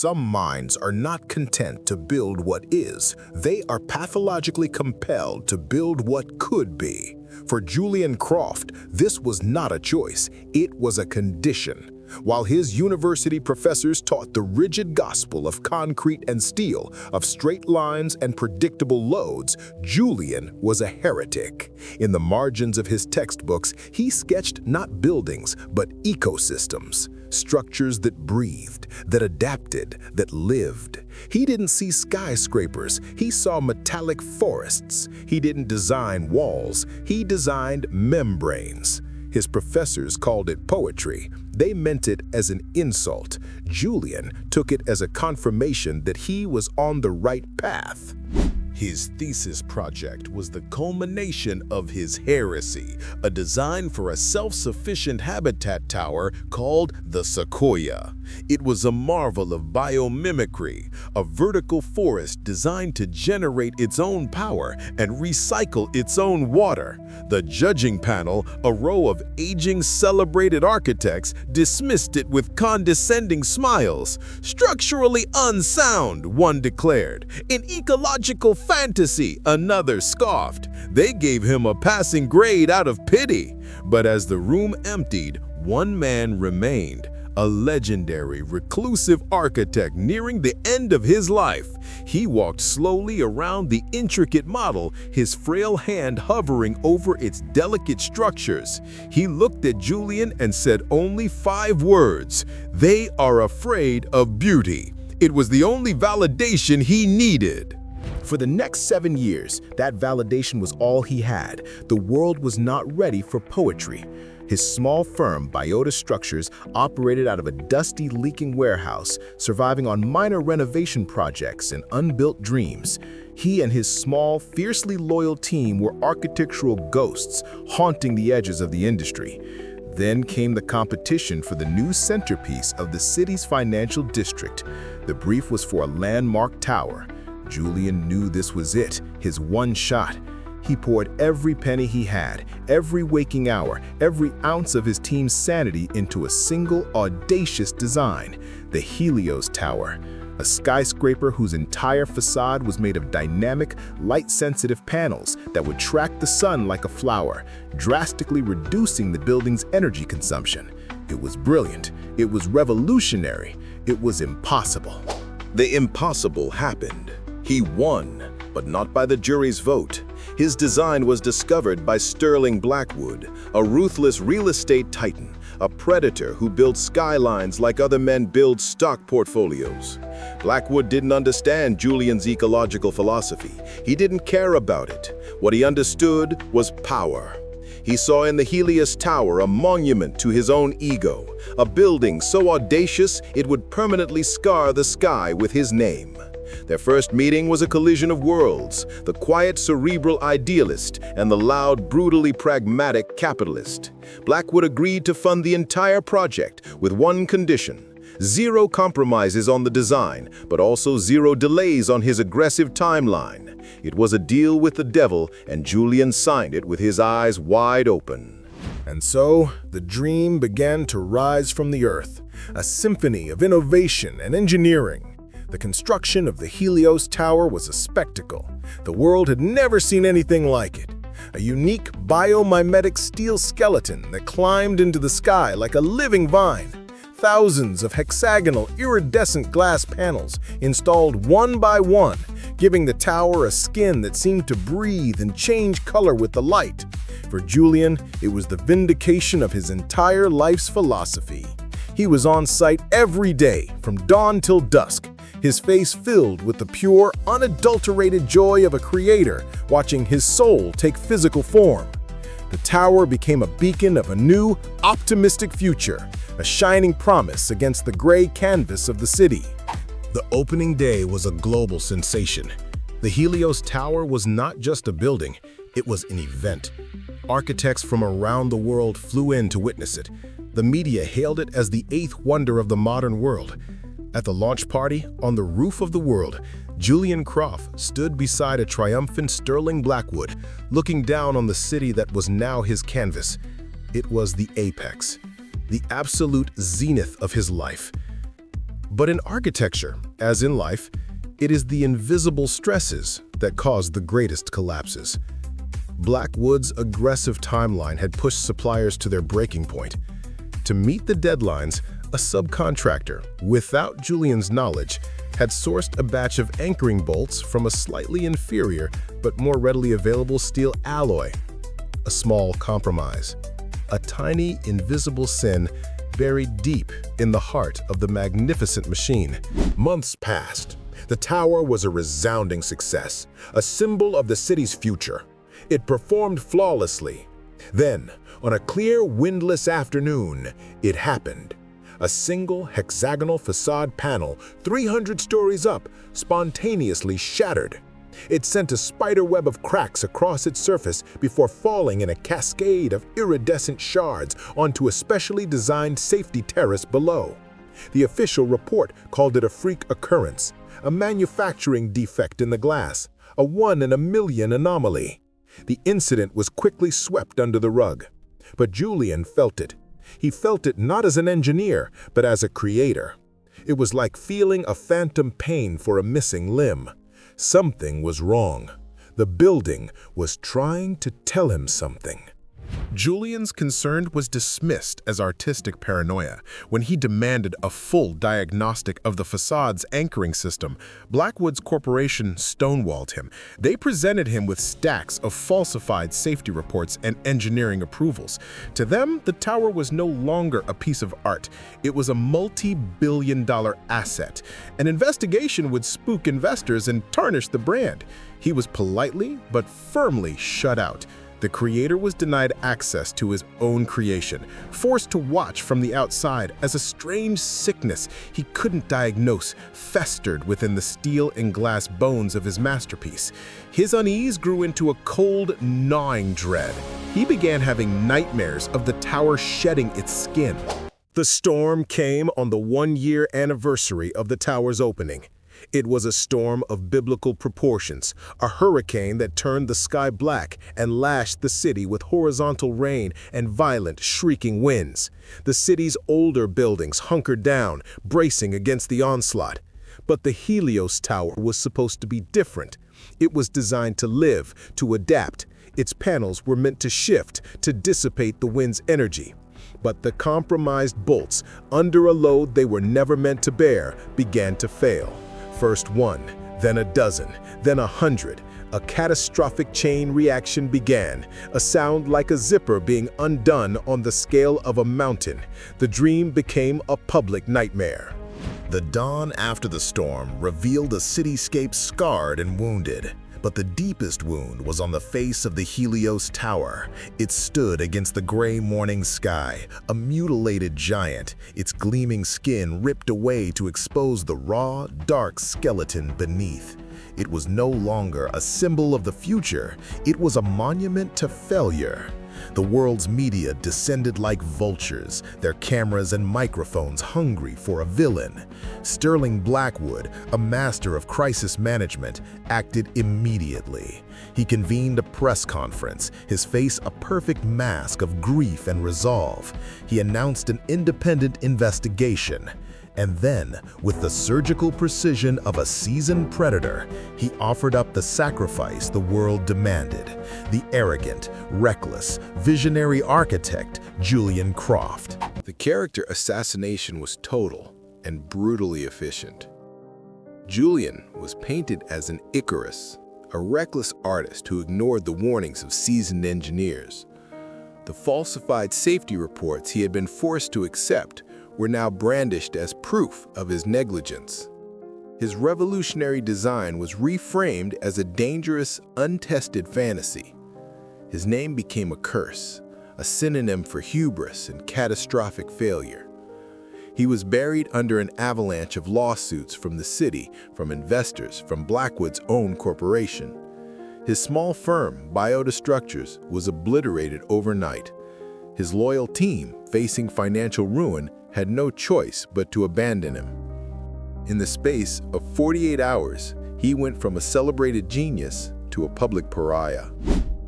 Some minds are not content to build what is. They are pathologically compelled to build what could be. For Julian Croft, this was not a choice, it was a condition. While his university professors taught the rigid gospel of concrete and steel, of straight lines and predictable loads, Julian was a heretic. In the margins of his textbooks, he sketched not buildings, but ecosystems. Structures that breathed, that adapted, that lived. He didn't see skyscrapers, he saw metallic forests. He didn't design walls, he designed membranes. His professors called it poetry. They meant it as an insult. Julian took it as a confirmation that he was on the right path. His thesis project was the culmination of his heresy, a design for a self-sufficient habitat tower called the Sequoia. It was a marvel of biomimicry, a vertical forest designed to generate its own power and recycle its own water. The judging panel, a row of aging celebrated architects, dismissed it with condescending smiles. "Structurally unsound," one declared. "An ecological fantasy," another scoffed. They gave him a passing grade out of pity. But as the room emptied, one man remained, a legendary, reclusive architect nearing the end of his life. He walked slowly around the intricate model, his frail hand hovering over its delicate structures. He looked at Julian and said only 5 words: "They are afraid of beauty." It was the only validation he needed. For the next 7 years, that validation was all he had. The world was not ready for poetry. His small firm, Biota Structures, operated out of a dusty, leaking warehouse, surviving on minor renovation projects and unbuilt dreams. He and his small, fiercely loyal team were architectural ghosts, haunting the edges of the industry. Then came the competition for the new centerpiece of the city's financial district. The brief was for a landmark tower. Julian knew this was it, his one shot. He poured every penny he had, every waking hour, every ounce of his team's sanity into a single audacious design, the Helios Tower, a skyscraper whose entire facade was made of dynamic, light-sensitive panels that would track the sun like a flower, drastically reducing the building's energy consumption. It was brilliant, it was revolutionary, it was impossible. The impossible happened. He won, but not by the jury's vote. His design was discovered by Sterling Blackwood, a ruthless real estate titan, a predator who built skylines like other men build stock portfolios. Blackwood didn't understand Julian's ecological philosophy. He didn't care about it. What he understood was power. He saw in the Helios Tower a monument to his own ego, a building so audacious it would permanently scar the sky with his name. Their first meeting was a collision of worlds, the quiet, cerebral idealist and the loud, brutally pragmatic capitalist. Blackwood agreed to fund the entire project with one condition: 0 compromises on the design, but also 0 delays on his aggressive timeline. It was a deal with the devil, and Julian signed it with his eyes wide open. And so, the dream began to rise from the earth, a symphony of innovation and engineering. The construction of the Helios Tower was a spectacle. The world had never seen anything like it. A unique biomimetic steel skeleton that climbed into the sky like a living vine. Thousands of hexagonal iridescent glass panels installed one by one, giving the tower a skin that seemed to breathe and change color with the light. For Julian, it was the vindication of his entire life's philosophy. He was on site every day, from dawn till dusk, his face filled with the pure, unadulterated joy of a creator watching his soul take physical form. The tower became a beacon of a new, optimistic future, a shining promise against the gray canvas of the city. The opening day was a global sensation. The Helios Tower was not just a building, it was an event. Architects from around the world flew in to witness it. The media hailed it as the 8th wonder of the modern world. At the launch party, on the roof of the world, Julian Croft stood beside a triumphant Sterling Blackwood, looking down on the city that was now his canvas. It was the apex, the absolute zenith of his life. But in architecture, as in life, it is the invisible stresses that cause the greatest collapses. Blackwood's aggressive timeline had pushed suppliers to their breaking point. To meet the deadlines, a subcontractor, without Julian's knowledge, had sourced a batch of anchoring bolts from a slightly inferior but more readily available steel alloy. A small compromise. A tiny, invisible sin buried deep in the heart of the magnificent machine. Months passed. The tower was a resounding success, a symbol of the city's future. It performed flawlessly. Then, on a clear, windless afternoon, it happened. A single hexagonal facade panel, 300 stories up, spontaneously shattered. It sent a spiderweb of cracks across its surface before falling in a cascade of iridescent shards onto a specially designed safety terrace below. The official report called it a freak occurrence, a manufacturing defect in the glass, a 1 in a million anomaly. The incident was quickly swept under the rug. But Julian felt it. He felt it not as an engineer, but as a creator. It was like feeling a phantom pain for a missing limb. Something was wrong. The building was trying to tell him something. Julian's concern was dismissed as artistic paranoia. When he demanded a full diagnostic of the facade's anchoring system, Blackwood's corporation stonewalled him. They presented him with stacks of falsified safety reports and engineering approvals. To them, the tower was no longer a piece of art. It was a multi-billion-dollar asset. An investigation would spook investors and tarnish the brand. He was politely but firmly shut out. The creator was denied access to his own creation, forced to watch from the outside as a strange sickness he couldn't diagnose festered within the steel and glass bones of his masterpiece. His unease grew into a cold, gnawing dread. He began having nightmares of the tower shedding its skin. The storm came on the 1-year anniversary of the tower's opening. It was a storm of biblical proportions, a hurricane that turned the sky black and lashed the city with horizontal rain and violent, shrieking winds. The city's older buildings hunkered down, bracing against the onslaught. But the Helios Tower was supposed to be different. It was designed to live, to adapt. Its panels were meant to shift, to dissipate the wind's energy. But the compromised bolts, under a load they were never meant to bear, began to fail. First 1, then a dozen, then 100. A catastrophic chain reaction began, a sound like a zipper being undone on the scale of a mountain. The dream became a public nightmare. The dawn after the storm revealed a cityscape scarred and wounded. But the deepest wound was on the face of the Helios Tower. It stood against the gray morning sky, a mutilated giant, its gleaming skin ripped away to expose the raw, dark skeleton beneath. It was no longer a symbol of the future, it was a monument to failure. The world's media descended like vultures, their cameras and microphones hungry for a villain. Sterling Blackwood, a master of crisis management, acted immediately. He convened a press conference, his face a perfect mask of grief and resolve. He announced an independent investigation. And then, with the surgical precision of a seasoned predator, he offered up the sacrifice the world demanded. The arrogant, reckless, visionary architect, Julian Croft. The character assassination was total and brutally efficient. Julian was painted as an Icarus, a reckless artist who ignored the warnings of seasoned engineers. The falsified safety reports he had been forced to accept were now brandished as proof of his negligence. His revolutionary design was reframed as a dangerous, untested fantasy. His name became a curse, a synonym for hubris and catastrophic failure. He was buried under an avalanche of lawsuits from the city, from investors, from Blackwood's own corporation. His small firm, Biota Structures, was obliterated overnight. His loyal team, facing financial ruin, had no choice but to abandon him. In the space of 48 hours, he went from a celebrated genius to a public pariah.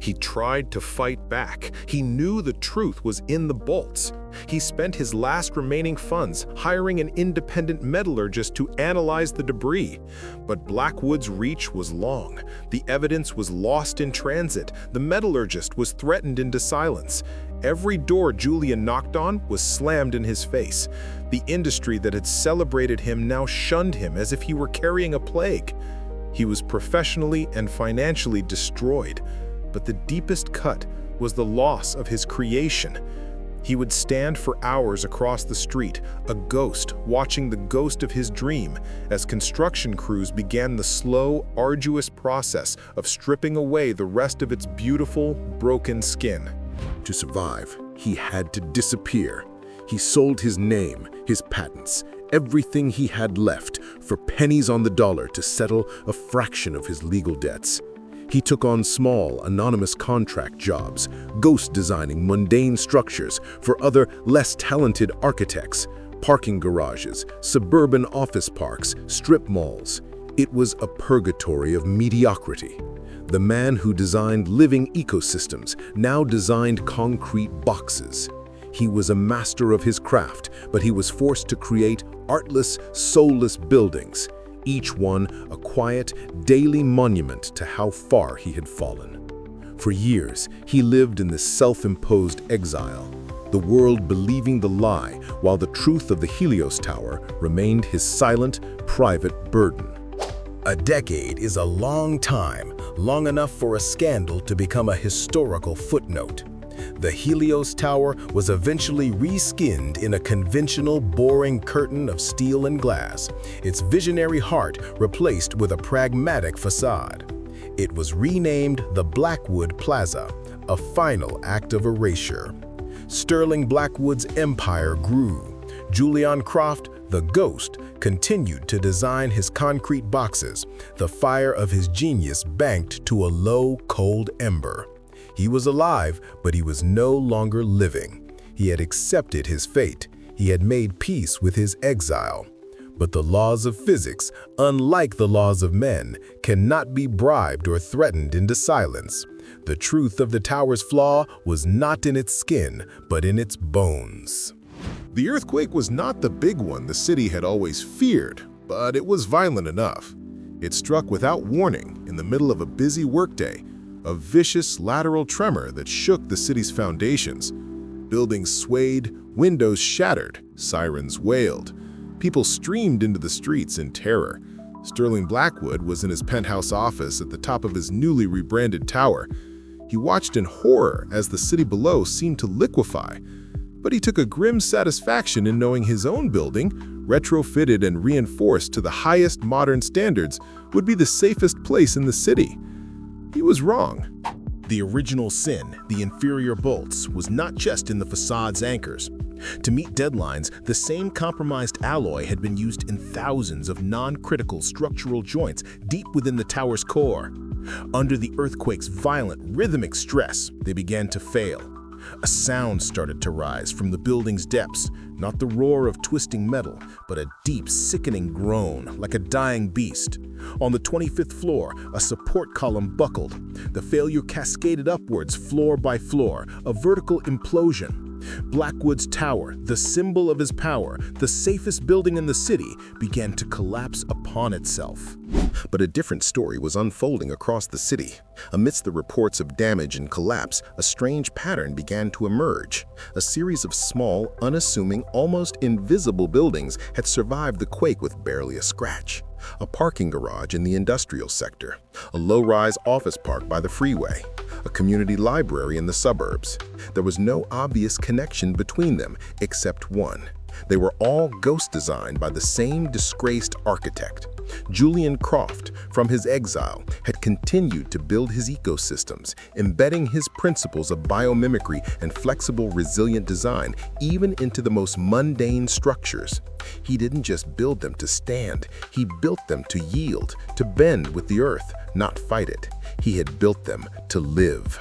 He tried to fight back. He knew the truth was in the bolts. He spent his last remaining funds hiring an independent metallurgist to analyze the debris. But Blackwood's reach was long. The evidence was lost in transit. The metallurgist was threatened into silence. Every door Julian knocked on was slammed in his face. The industry that had celebrated him now shunned him as if he were carrying a plague. He was professionally and financially destroyed. But the deepest cut was the loss of his creation. He would stand for hours across the street, a ghost watching the ghost of his dream, as construction crews began the slow, arduous process of stripping away the rest of its beautiful, broken skin. To survive, he had to disappear. He sold his name, his patents, everything he had left for pennies on the dollar to settle a fraction of his legal debts. He took on small, anonymous contract jobs, ghost designing mundane structures for other, less talented architects, parking garages, suburban office parks, strip malls. It was a purgatory of mediocrity. The man who designed living ecosystems now designed concrete boxes. He was a master of his craft, but he was forced to create artless, soulless buildings, each one a quiet, daily monument to how far he had fallen. For years, he lived in this self-imposed exile, the world believing the lie, while the truth of the Helios Tower remained his silent, private burden. A decade is a long time, long enough for a scandal to become a historical footnote. The Helios Tower was eventually reskinned in a conventional, boring curtain of steel and glass, its visionary heart replaced with a pragmatic facade. It was renamed the Blackwood Plaza, a final act of erasure. Sterling Blackwood's empire grew. Julian Croft, the ghost, continued to design his concrete boxes, the fire of his genius banked to a low, cold ember. He was alive, but he was no longer living. He had accepted his fate. He had made peace with his exile. But the laws of physics, unlike the laws of men, cannot be bribed or threatened into silence. The truth of the tower's flaw was not in its skin, but in its bones. The earthquake was not the big one the city had always feared, but it was violent enough. It struck without warning in the middle of a busy workday, a vicious lateral tremor that shook the city's foundations. Buildings swayed, windows shattered, sirens wailed. People streamed into the streets in terror. Sterling Blackwood was in his penthouse office at the top of his newly rebranded tower. He watched in horror as the city below seemed to liquefy. But he took a grim satisfaction in knowing his own building, retrofitted and reinforced to the highest modern standards, would be the safest place in the city. He was wrong. The original sin, the inferior bolts, was not just in the facade's anchors. To meet deadlines, the same compromised alloy had been used in thousands of non-critical structural joints deep within the tower's core. Under the earthquake's violent, rhythmic stress, they began to fail. A sound started to rise from the building's depths, not the roar of twisting metal, but a deep, sickening groan, like a dying beast. On the 25th floor, a support column buckled. The failure cascaded upwards floor by floor, a vertical implosion. Blackwood's tower, the symbol of his power, the safest building in the city, began to collapse upon itself. But a different story was unfolding across the city. Amidst the reports of damage and collapse, a strange pattern began to emerge. A series of small, unassuming, almost invisible buildings had survived the quake with barely a scratch. A parking garage in the industrial sector, a low-rise office park by the freeway, a community library in the suburbs. There was no obvious connection between them except one. They were all ghost designed by the same disgraced architect. Julian Croft, from his exile, had continued to build his ecosystems, embedding his principles of biomimicry and flexible, resilient design even into the most mundane structures. He didn't just build them to stand, he built them to yield, to bend with the earth, not fight it. He had built them to live.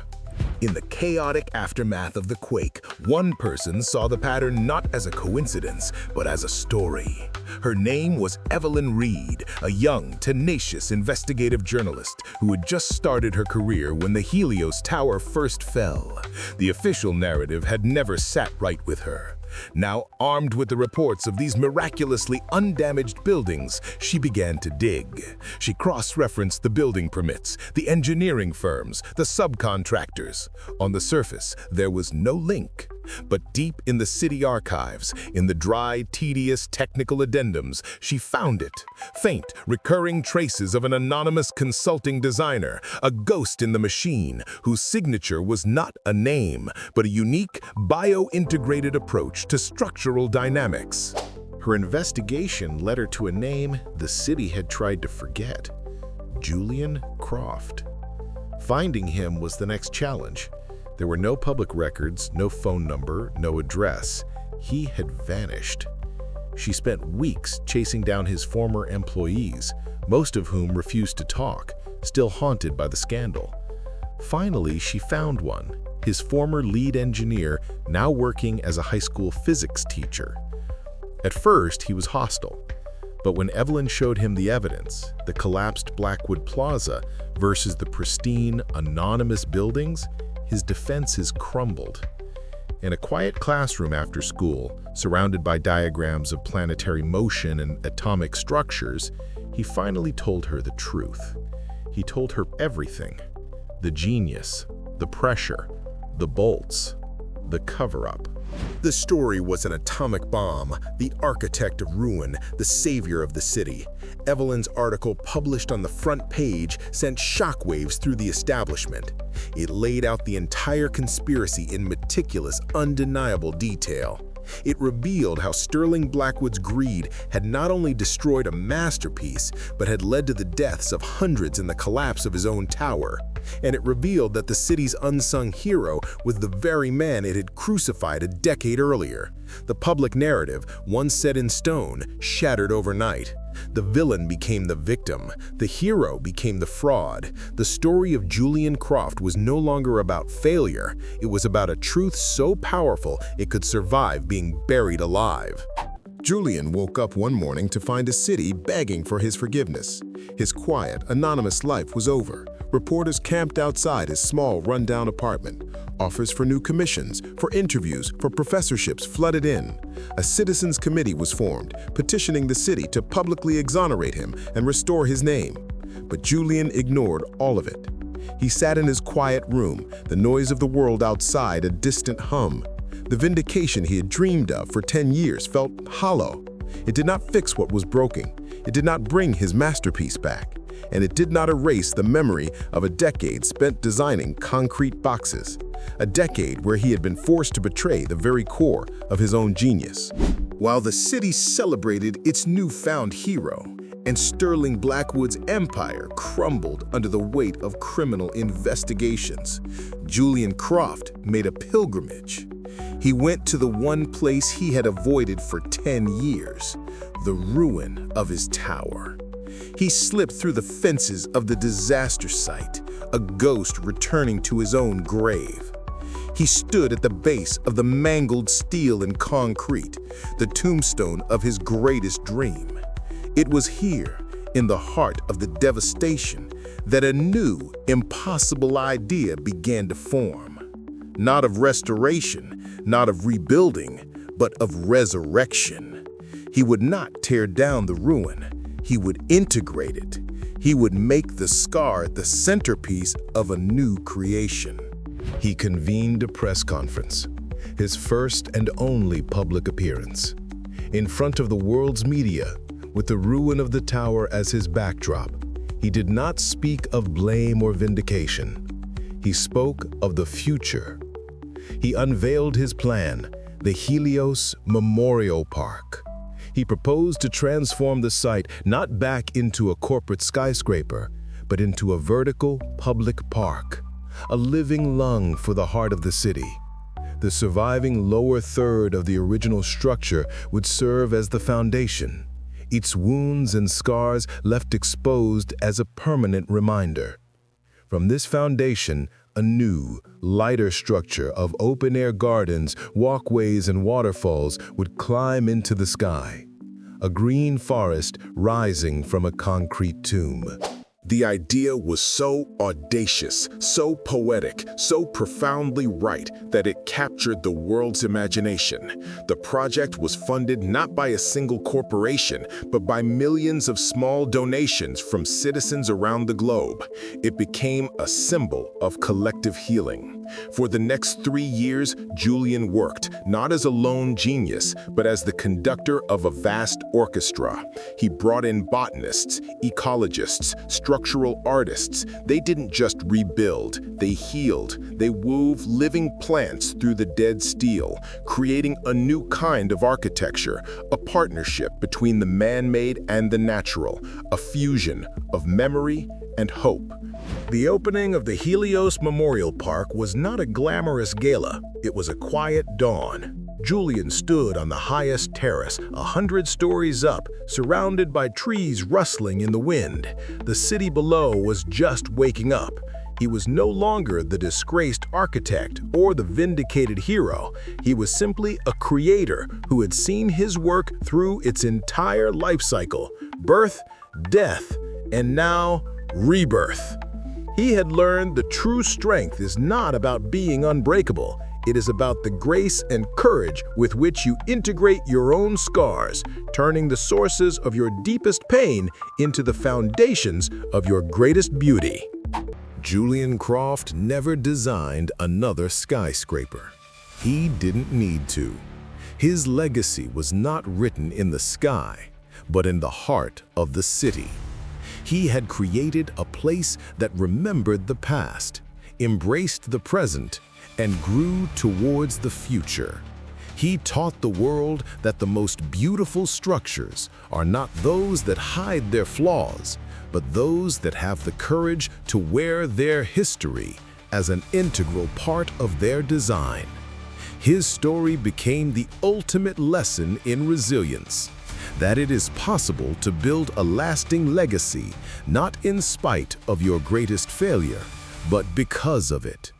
In the chaotic aftermath of the quake, one person saw the pattern not as a coincidence, but as a story. Her name was Evelyn Reed, a young, tenacious investigative journalist who had just started her career when the Helios Tower first fell. The official narrative had never sat right with her. Now, armed with the reports of these miraculously undamaged buildings, she began to dig. She cross-referenced the building permits, the engineering firms, the subcontractors. On the surface, there was no link. But deep in the city archives, in the dry, tedious technical addendums, she found it. Faint, recurring traces of an anonymous consulting designer, a ghost in the machine, whose signature was not a name, but a unique, bio-integrated approach to structural dynamics. Her investigation led her to a name the city had tried to forget: Julian Croft. Finding him was the next challenge. There were no public records, no phone number, no address. He had vanished. She spent weeks chasing down his former employees, most of whom refused to talk, still haunted by the scandal. Finally, she found one, his former lead engineer, now working as a high school physics teacher. At first, he was hostile, but when Evelyn showed him the evidence, the collapsed Blackwood Plaza versus the pristine, anonymous buildings, his defenses crumbled. In a quiet classroom after school, surrounded by diagrams of planetary motion and atomic structures, he finally told her the truth. He told her everything: the genius, the pressure, the bolts, the cover-up. The story was an atomic bomb, the architect of ruin, the savior of the city. Evelyn's article, published on the front page, sent shockwaves through the establishment. It laid out the entire conspiracy in meticulous, undeniable detail. It revealed how Sterling Blackwood's greed had not only destroyed a masterpiece, but had led to the deaths of hundreds and the collapse of his own tower. And it revealed that the city's unsung hero was the very man it had crucified a decade earlier. The public narrative, once set in stone, shattered overnight. The villain became the victim. The hero became the fraud. The story of Julian Croft was no longer about failure. It was about a truth so powerful it could survive being buried alive. Julian woke up one morning to find a city begging for his forgiveness. His quiet, anonymous life was over. Reporters camped outside his small, rundown apartment. Offers for new commissions, for interviews, for professorships flooded in. A citizens' committee was formed, petitioning the city to publicly exonerate him and restore his name. But Julian ignored all of it. He sat in his quiet room, the noise of the world outside a distant hum. The vindication he had dreamed of for 10 years felt hollow. It did not fix what was broken. It did not bring his masterpiece back. And it did not erase the memory of a decade spent designing concrete boxes. A decade where he had been forced to betray the very core of his own genius. While the city celebrated its newfound hero, and Sterling Blackwood's empire crumbled under the weight of criminal investigations, Julian Croft made a pilgrimage. He went to the one place he had avoided for 10 years, the ruin of his tower. He slipped through the fences of the disaster site, a ghost returning to his own grave. He stood at the base of the mangled steel and concrete, the tombstone of his greatest dream. It was here, in the heart of the devastation, that a new, impossible idea began to form. Not of restoration, not of rebuilding, but of resurrection. He would not tear down the ruin. He would integrate it. He would make the scar the centerpiece of a new creation. He convened a press conference, his first and only public appearance. In front of the world's media, with the ruin of the tower as his backdrop, he did not speak of blame or vindication. He spoke of the future. He unveiled his plan, the Helios Memorial Park. He proposed to transform the site not back into a corporate skyscraper, but into a vertical public park, a living lung for the heart of the city. The surviving lower third of the original structure would serve as the foundation, its wounds and scars left exposed as a permanent reminder. From this foundation, a new, lighter structure of open-air gardens, walkways, and waterfalls would climb into the sky. a green forest rising from a concrete tomb. The idea was so audacious, so poetic, so profoundly right that it captured the world's imagination. The project was funded not by a single corporation, but by millions of small donations from citizens around the globe. It became a symbol of collective healing. For the next 3 years, Julian worked, not as a lone genius, but as the conductor of a vast orchestra. He brought in botanists, ecologists, structural artists. They didn't just rebuild, they healed. They wove living plants through the dead steel, creating a new kind of architecture, a partnership between the man-made and the natural, a fusion of memory and hope. The opening of the Helios Memorial Park was not a glamorous gala. It was a quiet dawn. Julian stood on the highest terrace, 100 stories up, surrounded by trees rustling in the wind. The city below was just waking up. He was no longer the disgraced architect or the vindicated hero. He was simply a creator who had seen his work through its entire life cycle: birth, death, and now rebirth. He had learned the true strength is not about being unbreakable. It is about the grace and courage with which you integrate your own scars, turning the sources of your deepest pain into the foundations of your greatest beauty. Julian Croft never designed another skyscraper. He didn't need to. His legacy was not written in the sky, but in the heart of the city. He had created a place that remembered the past, embraced the present, and grew towards the future. He taught the world that the most beautiful structures are not those that hide their flaws, but those that have the courage to wear their history as an integral part of their design. His story became the ultimate lesson in resilience, that it is possible to build a lasting legacy, not in spite of your greatest failure, but because of it.